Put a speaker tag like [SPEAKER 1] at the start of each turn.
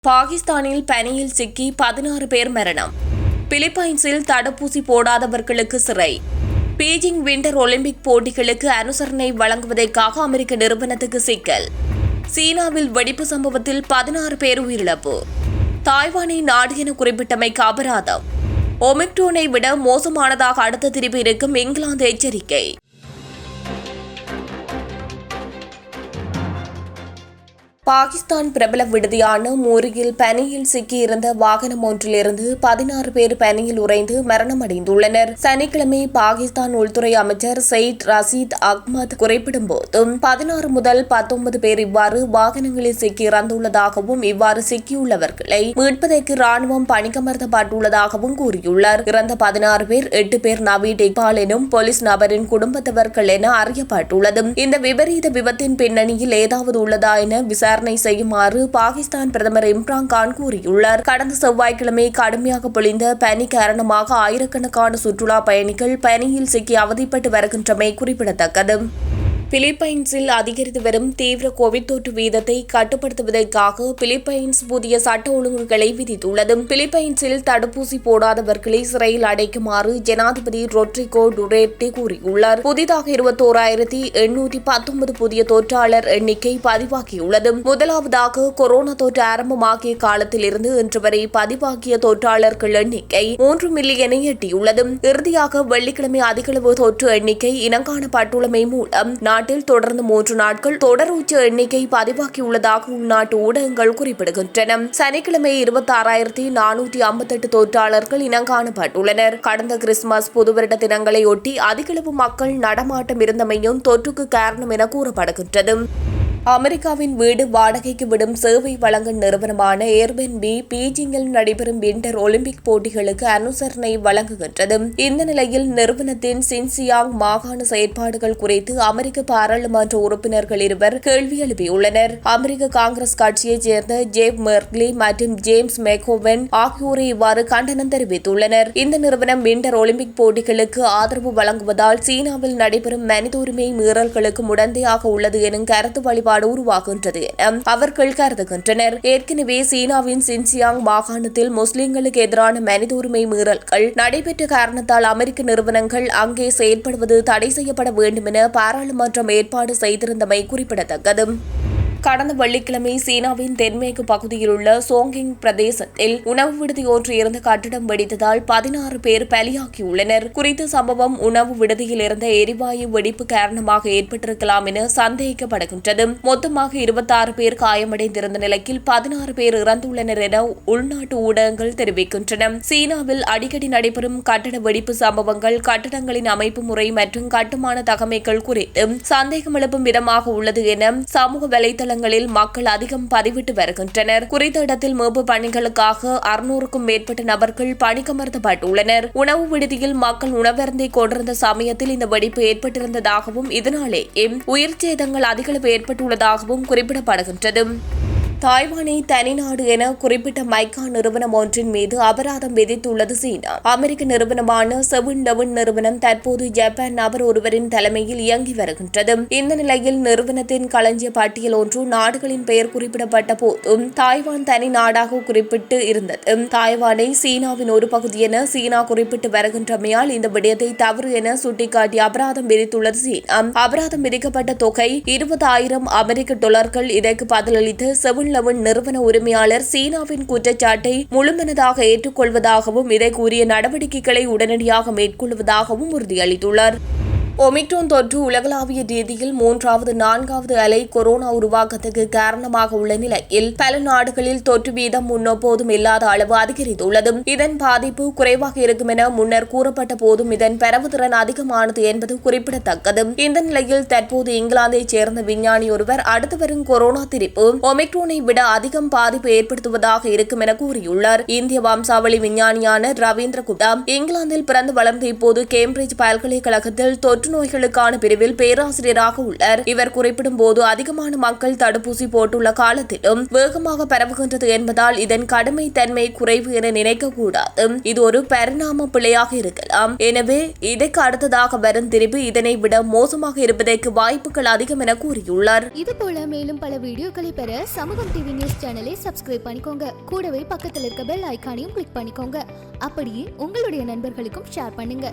[SPEAKER 1] பாகிஸ்தானில் பனியில் சிக்கி 16 பேர் மரணம். பிலிப்பைன்ஸில் தடுப்பூசி போடாதவர்களுக்கு சிறை. பீஜிங் விண்டர் ஒலிம்பிக் போட்டிகளுக்கு அனுசரணை வழங்குவதற்காக அமெரிக்க நிறுவனத்துக்கு சிக்கல். சீனாவில் வெடிப்பு சம்பவத்தில் 16 பேர் உயிரிழப்பு. தாய்வானை நாடு என குறிப்பிட்டமைக்கு அபராதம். ஒமிக்ரோனை விட மோசமானதாக அடுத்த திரிவு இருக்கும் இங்கிலாந்து எச்சரிக்கை. பாகிஸ்தான் பிரபல விடுதியான மூரியில் பனியில் சிக்கியிருந்த வாகனம் ஒன்றிலிருந்து 16 பேர் பனியில் உறைந்து மரணமடைந்துள்ளனர். சனிக்கிழமை பாகிஸ்தான் உள்துறை அமைச்சர் சயிட் ரஷீத் அஹ்மத் குறிப்பிடும் போது 16 முதல் 19 பேர் இவ்வாறு வாகனங்களில் சிக்கி இறந்துள்ளதாகவும் இவ்வாறு சிக்கியுள்ளவர்களை மீட்பதற்கு ராணுவம் பணிக்கமர்த்தப்பட்டுள்ளதாகவும் கூறியுள்ளார். இறந்த 16 பேர் 8 பேர் நவீட் இக்பால் எனும் போலீஸ் நபரின் குடும்பத்தவர்கள் என அறியப்பட்டுள்ளது. இந்த விபரீத விபத்தின் பின்னணியில் ஏதாவது உள்ளதா என விசாரணை செய்யுமாறு பாகிஸ்தான் பிரதமர் இம்ரான் கான் கூறியுள்ளார். கடந்த செவ்வாய்க்கிழமை கடுமையாக பொழிந்த பனி காரணமாக ஆயிரக்கணக்கான சுற்றுலா பயணிகள் பனியில் சிக்கி அவதிப்பட்டு வருகின்றமை குறிப்பிடத்தக்கது. பிலிப்பைன்ஸில் அதிகரித்து வரும் தீவிர கோவிட் தொற்று வீதத்தை கட்டுப்படுத்துவதற்காக பிலிப்பைன்ஸ் புதிய சட்ட ஒழுங்குகளை விதித்துள்ளது. பிலிப்பைன்ஸில் தடுப்பூசி போடாதவர்களை சிறையில் அடைக்குமாறு ஜனாதிபதி ரொட்ரிகோ டுடேர்டே கூறியுள்ளார். புதிதாக 21,819 புதிய தொற்றாளர் எண்ணிக்கை பதிவாகியுள்ளது. முதலாவதாக கொரோனா தொற்று ஆரம்பமாகிய காலத்தில் இருந்து இன்று வரை பதிவாகிய தொற்றாளர்கள் எண்ணிக்கை 3 மில்லியனை எட்டியுள்ளது. இறுதியாக வெள்ளிக்கிழமை அதிகளவு தொற்று எண்ணிக்கை இனங்காணப்பட்டுள்ளமை மூலம் நாட்டில் தொடர்ந்து 3 நாட்கள் தொடர் உச்ச எண்ணிக்கை பதிவாகியுள்ளதாக உள்நாட்டு ஊடகங்கள் குறிப்பிடுகின்றன. சனிக்கிழமை 26,458 தொற்றாளர்கள் இனங்காணப்பட்டுள்ளனர். கடந்த கிறிஸ்துமஸ் புதுவருட தினங்களையொட்டி அதிகளவு மக்கள் நடமாட்டம் இருந்தமையும் தொற்றுக்கு காரணம் என கூறப்படுகின்றது. அமெரிக்காவின் வீடு வாடகைக்கு விடும் சேவை வழங்கும் நிறுவனமான ஏர்பிஎன்பி பீஜிங்கில் நடைபெறும் விண்டர் ஒலிம்பிக் போட்டிகளுக்கு அனுசரணை வழங்குகின்றது. இந்த நிலையில் நிறுவனத்தின் சின்சியாங் மாகாண செயற்பாடுகள் குறித்து அமெரிக்க பாராளுமன்ற உறுப்பினர்கள் இருவர் கேள்வி எழுப்பியுள்ளனர். அமெரிக்க காங்கிரஸ் கட்சியைச் சேர்ந்த ஜேப் மெர்க்லி மற்றும் ஜேம்ஸ் மெக்கோவென் ஆகியோரை இவ்வாறு கண்டனம் தெரிவித்துள்ளனர். இந்த நிறுவனம் விண்டர் ஒலிம்பிக் போட்டிகளுக்கு ஆதரவு வழங்குவதால் சீனாவில் நடைபெறும் மனித உரிமை மீறல்களுக்கு முடந்தையாக உள்ளது எனும் கருத்து வழிபாடு உருவாகின்றது என அவர்கள் கருதுகின்றனர். ஏற்கனவே சீனாவின் சின்சியாங் மாகாணத்தில் முஸ்லிம்களுக்கு எதிரான மனித உரிமை மீறல்கள் நடைபெற்ற காரணத்தால் அமெரிக்க நிறுவனங்கள் அங்கே செயல்படுவது தடை செய்யப்பட வேண்டும் என பாராளுமன்றம் ஏற்பாடு செய்திருந்தமை குறிப்பிடத்தக்கது. கடந்த வெள்ளிக்கிழமை சீனாவின் தென்மேற்கு பகுதியில் உள்ள சோங்கிங் பிரதேசத்தில் உணவு விடுதி ஒன்று இருந்த கட்டிடம் வெடித்ததால் 16 பேர் பலியாகியுள்ளனர். குறித்த சம்பவம் உணவு விடுதியில் இருந்த எரிவாயு வெடிப்பு காரணமாக ஏற்பட்டிருக்கலாம் என சந்தேகிக்கப்படுகின்றது. மொத்தமாக 26 பேர் காயமடைந்திருந்த நிலையில் 16 பேர் இறந்துள்ளனர் என உள்நாட்டு ஊடகங்கள் தெரிவிக்கின்றன. சீனாவில் அடிக்கடி நடைபெறும் கட்டட வெடிப்பு சம்பவங்கள் கட்டடங்களின் அமைப்பு முறை மற்றும் கட்டுமான தகமைகள் குறித்து சந்தேகம் எழுப்பும் விதமாக உள்ளது என சமூக வலைதள மக்கள் அதிகம் பதிவிட்டு வருகின்றனர். குறித்த இடத்தில் மீட்பு பணிகளுக்காக 600க்கும் மேற்பட்ட நபர்கள் பணிக்கமர்த்தப்பட்டுள்ளனர். உணவு விடுதியில் மக்கள் உணவருந்தை கொண்டிருந்த சமயத்தில் இந்த வெடிப்பு ஏற்பட்டிருந்ததாகவும் இதனாலேயே உயிர் சேதங்கள் அதிகளவு ஏற்பட்டுள்ளதாகவும் குறிப்பிடப்படுகின்றது. தாய்வானை தனிநாடு என குறிப்பிட்ட மைக்கா நிறுவனம் ஒன்றின் மீது அபராதம் விதித்துள்ளது சீனா. அமெரிக்க நிறுவனமான 7-11 நிறுவனம் தற்போது ஜப்பான் நபர் ஒருவரின் தலைமையில் இயங்கி வருகின்றது. இந்த நிலையில் நிறுவனத்தின் களஞ்சிய பட்டியல் ஒன்று நாடுகளின் பெயர் குறிப்பிடப்பட்ட போதும் தாய்வான் தனி நாடாக குறிப்பிட்டு இருந்தது. தாய்வானை சீனாவின் ஒரு பகுதி என சீனா குறிப்பிட்டு வருகின்றமையால் இந்த விடயத்தை தவறு என சுட்டிக்காட்டி அபராதம் விதித்துள்ளது சீனா. அபராதம் விதிக்கப்பட்ட தொகை $20,000. இதற்கு பதிலளித்த 7-11 நிறுவன உரிமையாளர் சீனாவின் குற்றச்சாட்டை முழுமனதாக ஏற்றுக்கொள்வதாகவும் இதை கூறிய நடவடிக்கைகளை உடனடியாக மேற்கொள்வதாகவும் உறுதியளித்துள்ளார். ஒமிக்ரோன் தொற்று உலகளாவிய ரீதியில் 3வது 4வது அலை கொரோனா உருவாக்கத்துக்கு காரணமாக உள்ள நிலையில் பல நாடுகளில் தொற்று வீதம் முன்னெப்போதும் இல்லாத அளவு அதிகரித்துள்ளது. இதன் பாதிப்பு குறைவாக இருக்கும் என முன்னர் கூறப்பட்ட போதும் இதன் பரவுதிறன் அதிகமானது என்பது குறிப்பிடத்தக்கது. இந்த நிலையில் தற்போது இங்கிலாந்தைச் சேர்ந்த விஞ்ஞானி ஒருவர் அடுத்து வரும் கொரோனா திரிப்பு ஒமிக்ரோனை விட அதிகம் பாதிப்பு ஏற்படுத்துவதாக இருக்கும் என கூறியுள்ளார். இந்திய வம்சாவளி விஞ்ஞானியான ரவீந்திர குப்தா இங்கிலாந்தில் பிறந்து வளர்ந்த இப்போது கேம்பிரிட்ஜ் பல்கலைக்கழகத்தில் தொற்று நோய்களுக்கான பிரிவில் பேராசிரியராக உள்ளார். இவர் குறிப்பிடும் போது அதிகமான மக்கள் தடுப்பூசி போட்டுள்ள காலத்திலும் வேகமாக பரவுகின்றது என்பதால் இதன் கடுமை தன்மை குறைவு என நினைக்கக்கூடாது. இது ஒரு பரிணாம பிழையாக இருக்கலாம். எனவே இதற்கு அடுத்ததாக வரும் திரிவு இதனை விட மோசமாக இருப்பதற்கு வாய்ப்புகள் அதிகம் என கூறியுள்ளார்.
[SPEAKER 2] இதுபோல மேலும் பல வீடியோக்களை பெற சமூகம் டிவி நியூஸ் சேனலை சப்ஸ்கிரைப் பண்ணிக்கோங்க. கூடவே பக்கத்தில் இருக்க பெல் ஐகானையும் கிளிக் பண்ணிக்கோங்க. அப்படியே உங்களுடைய நண்பர்களுக்கும் ஷேர் பண்ணுங்க.